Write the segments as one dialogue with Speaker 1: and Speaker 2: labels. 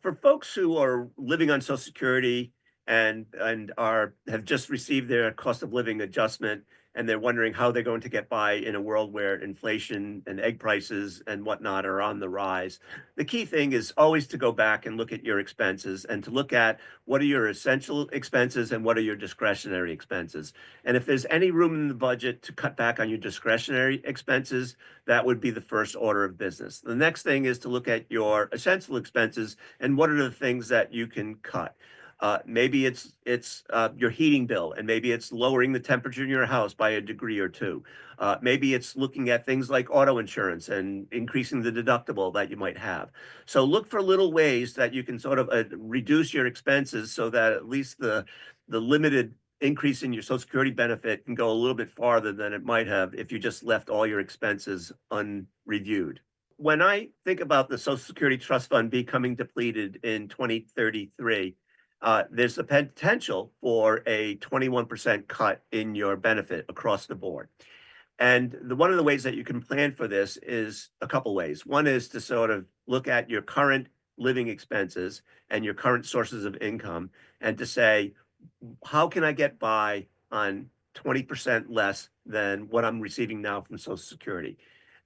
Speaker 1: For folks who are living on Social Security and have just received their cost of living adjustment, and they're wondering how they're going to get by in a world where inflation and egg prices and whatnot are on the rise. The key thing is always to go back and look at your expenses and to look at what are your essential expenses and what are your discretionary expenses. And if there's any room in the budget to cut back on your discretionary expenses, that would be the first order of business. The next thing is to look at your essential expenses and what are the things that you can cut. Maybe it's your heating bill, and maybe it's lowering the temperature in your house by a degree or two. Maybe it's looking at things like auto insurance and increasing the deductible that you might have. So look for little ways that you can sort of reduce your expenses so that at least the limited increase in your Social Security benefit can go a little bit farther than it might have if you just left all your expenses unreviewed. When I think about the Social Security Trust Fund becoming depleted in 2033, there's the potential for a 21% cut in your benefit across the board. And one of the ways that you can plan for this is a couple ways. One is to sort of look at your current living expenses and your current sources of income and to say, how can I get by on 20% less than what I'm receiving now from Social Security?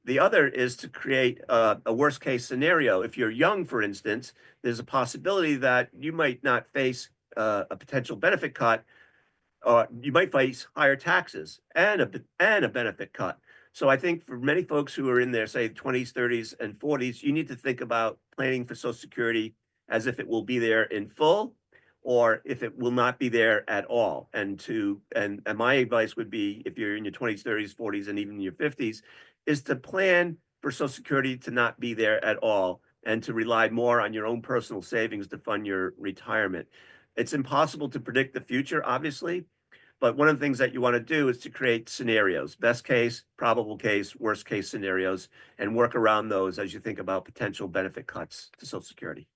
Speaker 1: The other is to create a worst case scenario. If you're young, for instance, there's a possibility that you might not face a potential benefit cut, or you might face higher taxes and a benefit cut. So I think for many folks who are in their, say, 20s, 30s, and 40s, you need to think about planning for Social Security as if it will be there in full or if it will not be there at all. And my advice would be if you're in your 20s, 30s, 40s, and even your 50s, is to plan for Social Security to not be there at all and to rely more on your own personal savings to fund your retirement. It's impossible to predict the future, obviously, but one of the things that you want to do is to create scenarios, best case, probable case, worst case scenarios, and work around those as you think about potential benefit cuts to Social Security.